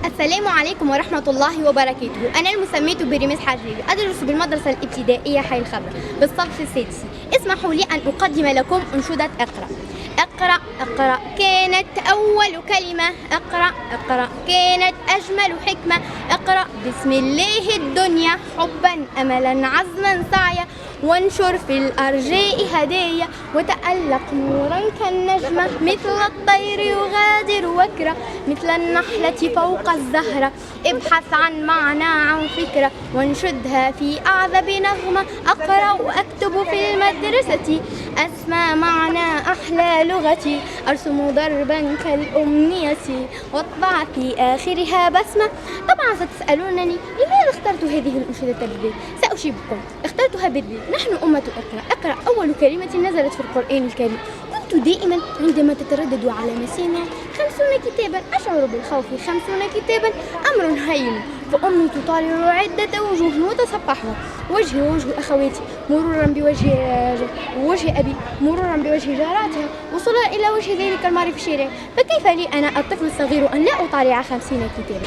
السلام عليكم ورحمة الله وبركاته. أنا المسمية بريميس حجري، أدرس بالمدرسة الابتدائية حي الخضر بالصف السادس. اسمحوا لي أن أقدم لكم أنشودة اقرأ. اقرأ اقرأ كانت أول كلمة، اقرأ اقرأ كانت أجمل حكمة، اقرأ بسم الله الدنيا حبا أملا عزما سعيا، وانشر في الأرجاء هدايا، وتألق نورا كالنجمة، مثل الطير يغادر وكرة، مثل النحلة فوق الزهرة، ابحث عن معنى عن فكرة، وانشدها في أعذب نغمة، أقرأ وأكتب في المدرسة، أسمى معنى أحلى لغتي، أرسم ضربا كالأمنية، واطبع في آخرها بسمة. طبعا ستسألونني لماذا اخترت هذه الأنشودة بالذات؟ سأجيبكم. اخترتها بالذات، نحن أمة اقرأ. اقرأ أول كلمة نزلت في القرآن الكريم. كنت دائما عندما تتردد على مسامعي 50 كتابا أشعر بالخوف، 50 كتابا أمر هين، فأمي تطالع عدة وجوه وتصفحها، وجهي ووجه أخواتي، مرورا بوجه أبي، مرورا بوجه جاراتها، وصولا إلى وجه ذلك المار في الشارع. فكيف لي أنا الطفل الصغير أن لا أطالع 50 كتابا؟